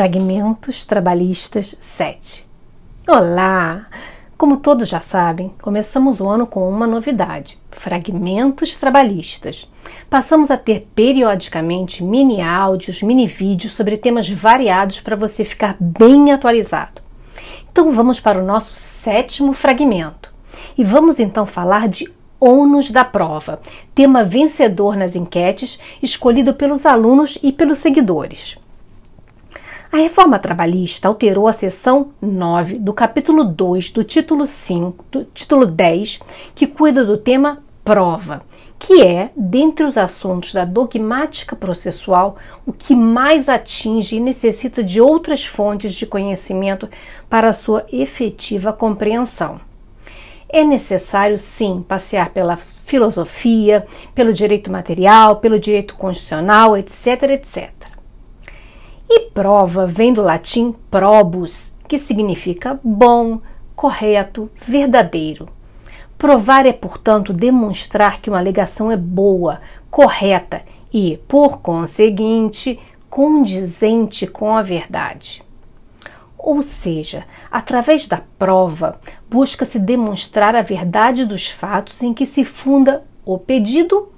Fragmentos Trabalhistas 7. Olá! Como todos já sabem, começamos o ano com uma novidade: Fragmentos Trabalhistas. Passamos a ter periodicamente mini áudios, mini vídeos sobre temas variados para você ficar bem atualizado. Então vamos para o nosso 7º fragmento. E vamos então falar de ônus da prova, tema vencedor nas enquetes, escolhido pelos alunos e pelos seguidores. A reforma trabalhista alterou a seção 9 do capítulo 2 do título 5, do título 10, que cuida do tema prova, que é, dentre os assuntos da dogmática processual, o que mais atinge e necessita de outras fontes de conhecimento para sua efetiva compreensão. É necessário, sim, passear pela filosofia, pelo direito material, pelo direito constitucional, etc, etc. E prova vem do latim probus, que significa bom, correto, verdadeiro. Provar é, portanto, demonstrar que uma alegação é boa, correta e, por conseguinte, condizente com a verdade. Ou seja, através da prova, busca-se demonstrar a verdade dos fatos em que se funda o pedido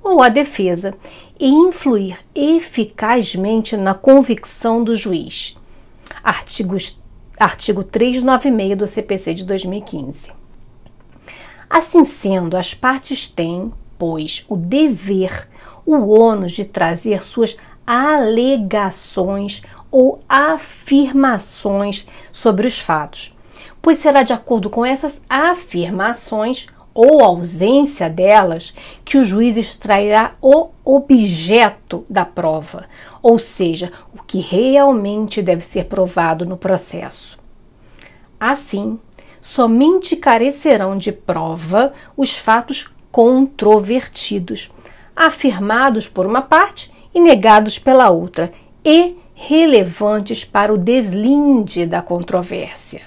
ou a defesa e influir eficazmente na convicção do juiz. Artigo 396 do CPC de 2015. Assim sendo, as partes têm, pois, o dever, o ônus de trazer suas alegações ou afirmações sobre os fatos, pois será de acordo com essas afirmações ou ausência delas que o juiz extrairá o objeto da prova, ou seja, o que realmente deve ser provado no processo. Assim, somente carecerão de prova os fatos controvertidos, afirmados por uma parte e negados pela outra, e relevantes para o deslinde da controvérsia.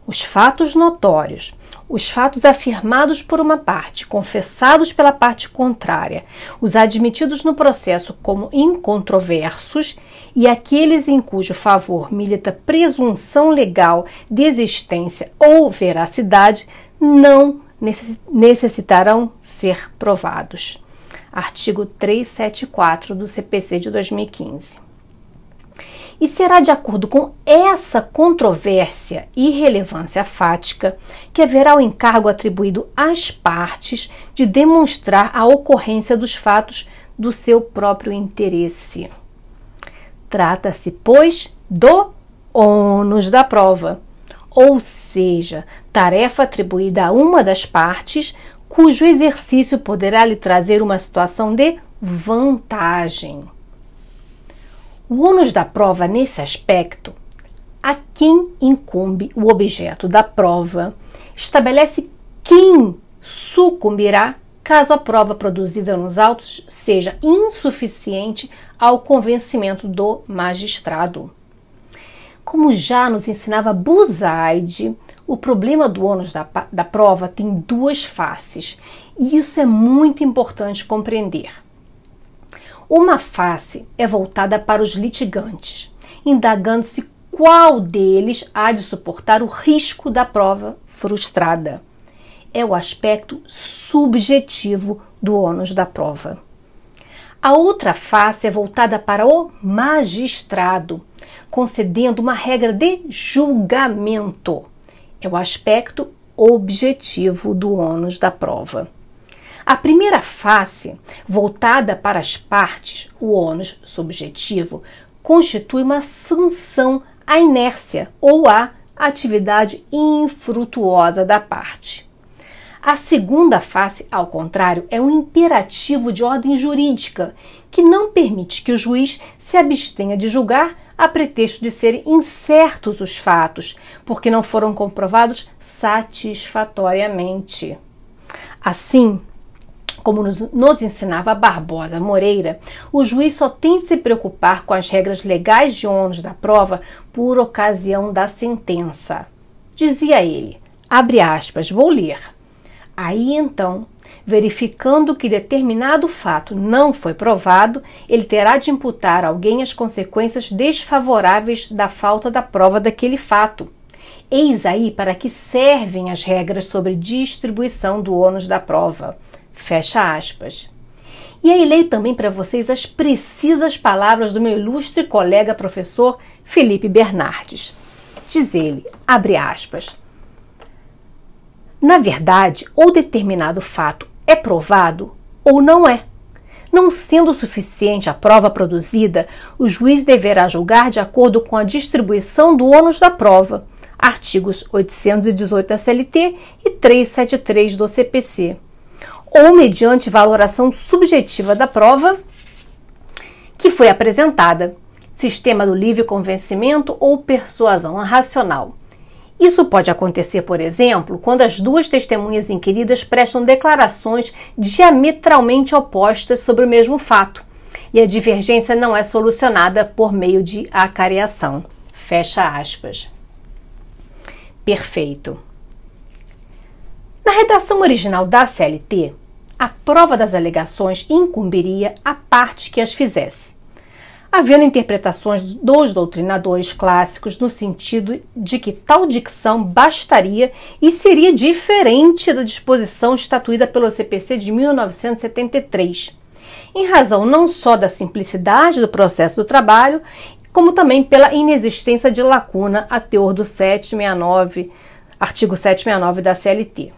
Os fatos notórios, os fatos afirmados por uma parte, confessados pela parte contrária, os admitidos no processo como incontroversos e aqueles em cujo favor milita presunção legal de existência ou veracidade não necessitarão ser provados. Artigo 374 do CPC de 2015. E será de acordo com essa controvérsia e relevância fática que haverá o encargo atribuído às partes de demonstrar a ocorrência dos fatos do seu próprio interesse. Trata-se, pois, do ônus da prova, ou seja, tarefa atribuída a uma das partes cujo exercício poderá lhe trazer uma situação de vantagem. O ônus da prova, nesse aspecto, a quem incumbe o objeto da prova, estabelece quem sucumbirá caso a prova produzida nos autos seja insuficiente ao convencimento do magistrado. Como já nos ensinava Buzaide, o problema do ônus da prova tem duas faces, e isso é muito importante compreender. Uma face é voltada para os litigantes, indagando-se qual deles há de suportar o risco da prova frustrada. É o aspecto subjetivo do ônus da prova. A outra face é voltada para o magistrado, concedendo uma regra de julgamento. É o aspecto objetivo do ônus da prova. A primeira face, voltada para as partes, o ônus subjetivo, constitui uma sanção à inércia ou à atividade infrutuosa da parte. A segunda face, ao contrário, é um imperativo de ordem jurídica, que não permite que o juiz se abstenha de julgar a pretexto de serem incertos os fatos, porque não foram comprovados satisfatoriamente. Assim, como nos ensinava Barbosa Moreira, o juiz só tem de se preocupar com as regras legais de ônus da prova por ocasião da sentença. Dizia ele, abre aspas, vou ler. Aí então Verificando que determinado fato não foi provado, ele terá de imputar a alguém as consequências desfavoráveis da falta da prova daquele fato. Eis aí para que servem as regras sobre distribuição do ônus da prova. Fecha aspas. E aí leio também para vocês as precisas palavras do meu ilustre colega professor Felipe Bernardes. Diz ele, abre aspas, na verdade, ou determinado fato é provado ou não é. Não sendo suficiente a prova produzida, o juiz deverá julgar de acordo com a distribuição do ônus da prova, artigos 818 da CLT e 373 do CPC, ou mediante valoração subjetiva da prova que foi apresentada, sistema do livre convencimento ou persuasão racional. Isso pode acontecer, por exemplo, quando as duas testemunhas inquiridas prestam declarações diametralmente opostas sobre o mesmo fato e a divergência não é solucionada por meio de acareação. Fecha aspas. Perfeito. Na redação original da CLT, a prova das alegações incumbiria a parte que as fizesse, havendo interpretações dos doutrinadores clássicos no sentido de que tal dicção bastaria e seria diferente da disposição estatuída pelo CPC de 1973, em razão não só da simplicidade do processo do trabalho, como também pela inexistência de lacuna a teor do 769, artigo 769 da CLT.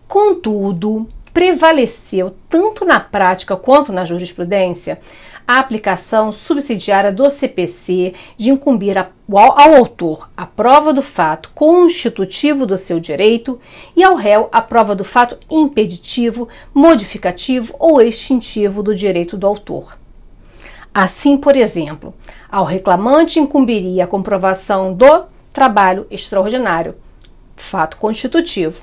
Contudo, prevaleceu tanto na prática quanto na jurisprudência a aplicação subsidiária do CPC de incumbir ao autor a prova do fato constitutivo do seu direito e ao réu a prova do fato impeditivo, modificativo ou extintivo do direito do autor. Assim, por exemplo, ao reclamante incumbiria a comprovação do trabalho extraordinário, fato constitutivo.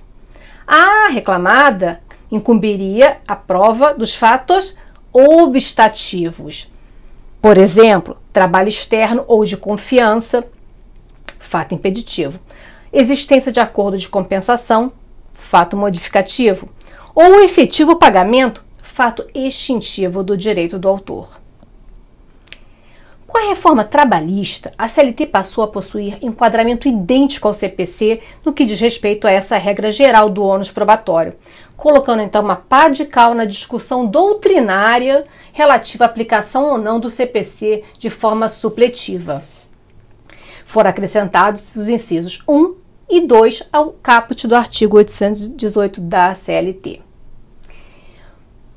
A reclamada incumbiria a prova dos fatos obstativos. Por exemplo, trabalho externo ou de confiança, fato impeditivo. Existência de acordo de compensação, fato modificativo. Ou o efetivo pagamento, fato extintivo do direito do autor. Com a reforma trabalhista, a CLT passou a possuir enquadramento idêntico ao CPC no que diz respeito a essa regra geral do ônus probatório, colocando então uma pá de cal na discussão doutrinária relativa à aplicação ou não do CPC de forma supletiva. Foram acrescentados os incisos 1 e 2 ao caput do artigo 818 da CLT.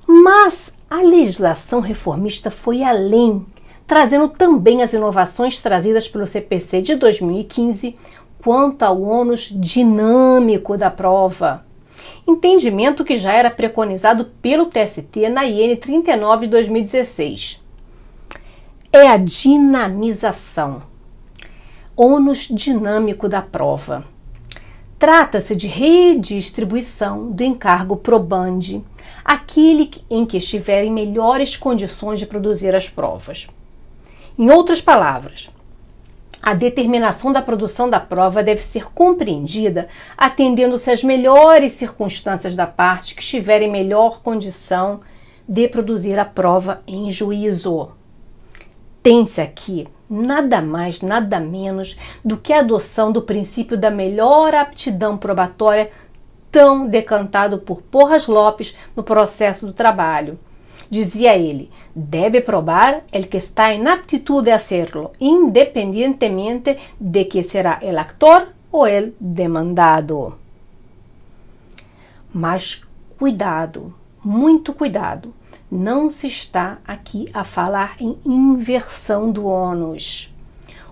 Mas a legislação reformista foi além, trazendo também as inovações trazidas pelo CPC de 2015 quanto ao ônus dinâmico da prova. Entendimento que já era preconizado pelo TST na IN 39 de 2016. É a dinamização, ônus dinâmico da prova. Trata-se de redistribuição do encargo probandi, aquele em que estiver em melhores condições de produzir as provas. Em outras palavras, a determinação da produção da prova deve ser compreendida atendendo-se às melhores circunstâncias da parte que estiver em melhor condição de produzir a prova em juízo. Tem-se aqui nada mais, nada menos do que a adoção do princípio da melhor aptidão probatória tão decantado por Porras Lopes no processo do trabalho. Dizia ele, debe probar el que está en aptitud de hacerlo, independientemente de que será el actor ou el demandado. Mas cuidado, muito cuidado, não se está aqui a falar em inversão do ônus.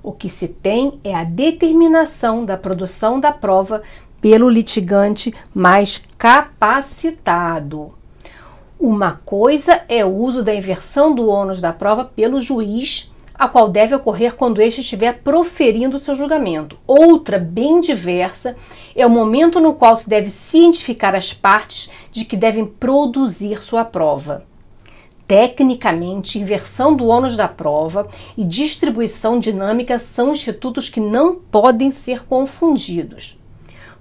O que se tem é a determinação da produção da prova pelo litigante mais capacitado. Uma coisa é o uso da inversão do ônus da prova pelo juiz, a qual deve ocorrer quando este estiver proferindo o seu julgamento. Outra, bem diversa, é o momento no qual se deve cientificar as partes de que devem produzir sua prova. Tecnicamente, inversão do ônus da prova e distribuição dinâmica são institutos que não podem ser confundidos.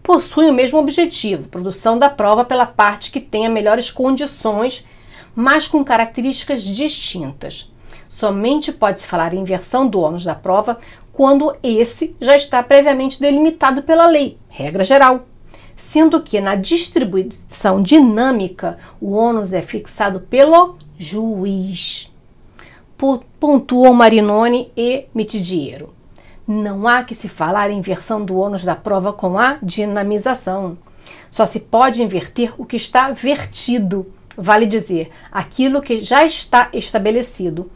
possuem o mesmo objetivo, produção da prova pela parte que tenha melhores condições, mas com características distintas. Somente pode-se falar em inversão do ônus da prova quando esse já está previamente delimitado pela lei, regra geral, sendo que na distribuição dinâmica o ônus é fixado pelo juiz. Pontuam Marinoni e Mitidiero. Não há que se falar em inversão do ônus da prova com a dinamização. Só se pode inverter o que está vertido, vale dizer, aquilo que já está estabelecido.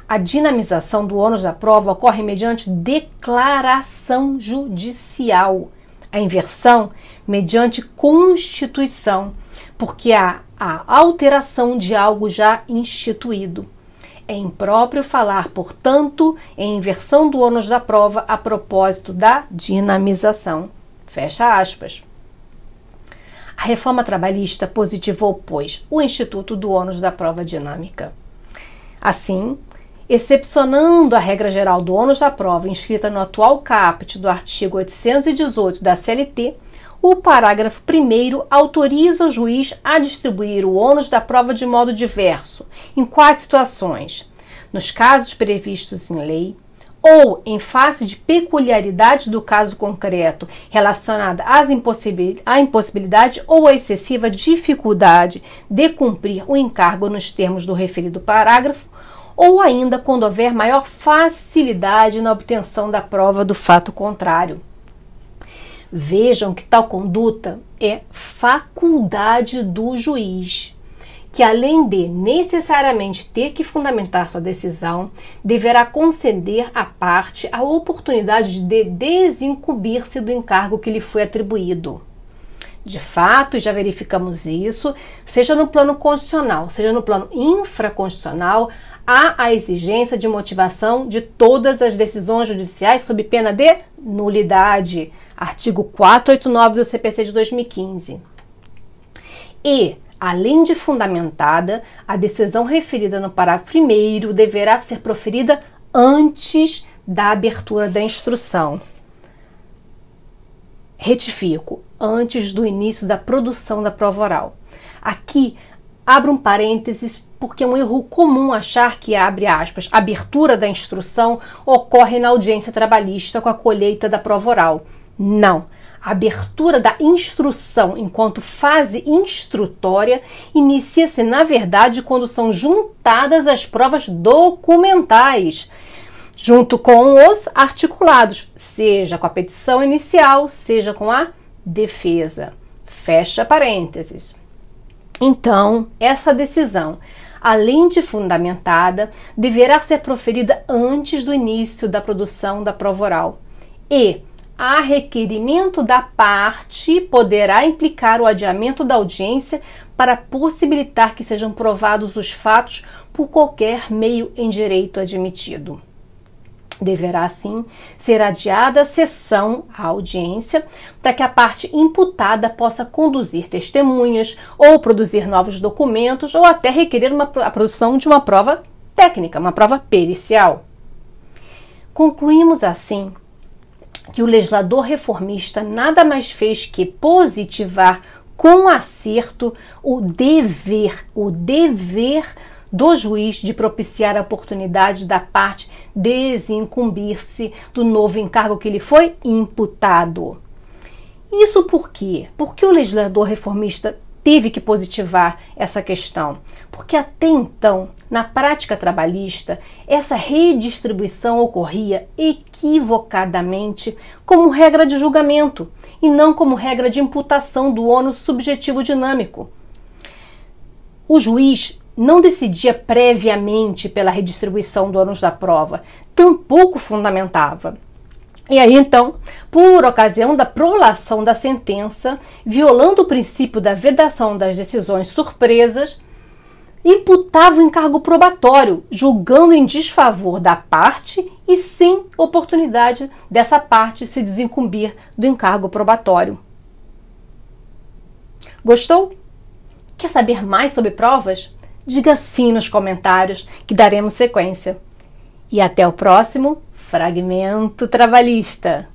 A dinamização do ônus da prova ocorre mediante declaração judicial. A inversão, mediante constituição, porque há a alteração de algo já instituído. É impróprio falar, portanto, em inversão do ônus da prova a propósito da dinamização. Fecha aspas. A reforma trabalhista positivou, pois, o instituto do ônus da prova dinâmica. Assim, excepcionando a regra geral do ônus da prova inscrita no atual caput do artigo 818 da CLT, o parágrafo 1º autoriza o juiz a distribuir o ônus da prova de modo diverso. Em quais situações? Nos casos previstos em lei, ou em face de peculiaridade do caso concreto relacionada à impossibilidade ou à excessiva dificuldade de cumprir o encargo nos termos do referido parágrafo, ou ainda quando houver maior facilidade na obtenção da prova do fato contrário. Vejam que tal conduta é faculdade do juiz, que além de necessariamente ter que fundamentar sua decisão, deverá conceder à parte a oportunidade de desincumbir-se do encargo que lhe foi atribuído. De fato, já verificamos isso, seja no plano constitucional, seja no plano infraconstitucional, há a exigência de motivação de todas as decisões judiciais sob pena de nulidade, artigo 489 do CPC de 2015. E, além de fundamentada, a decisão referida no parágrafo 1º deverá ser proferida antes da abertura da instrução. Retifico, antes do início da produção da prova oral. Aqui, abro um parênteses, porque é um erro comum achar que, abre aspas, a abertura da instrução ocorre na audiência trabalhista com a colheita da prova oral. Não. A abertura da instrução enquanto fase instrutória inicia-se, na verdade, quando são juntadas as provas documentais, junto com os articulados, seja com a petição inicial, seja com a defesa. Fecha parênteses. Então, essa decisão, além de fundamentada, deverá ser proferida antes do início da produção da prova oral. E, a requerimento da parte, poderá implicar o adiamento da audiência para possibilitar que sejam provados os fatos por qualquer meio em direito admitido. Deverá, assim, ser adiada a sessão, a audiência, para que a parte imputada possa conduzir testemunhas ou produzir novos documentos ou até requerer a produção de uma prova técnica, uma prova pericial. Concluímos, assim, que o legislador reformista nada mais fez que positivar com acerto o dever do juiz de propiciar a oportunidade da parte desincumbir-se do novo encargo que lhe foi imputado. Isso por quê? Porque o legislador reformista teve que positivar essa questão? Porque até então, na prática trabalhista, essa redistribuição ocorria equivocadamente como regra de julgamento e não como regra de imputação do ônus subjetivo dinâmico. O juiz não decidia previamente pela redistribuição do ônus da prova, tampouco fundamentava. E aí, então, por ocasião da prolação da sentença, violando o princípio da vedação das decisões surpresas, imputava o encargo probatório, julgando em desfavor da parte e sem oportunidade dessa parte se desincumbir do encargo probatório. Gostou? Quer saber mais sobre provas? Diga sim nos comentários que daremos sequência. E até o próximo Fragmento Trabalhista.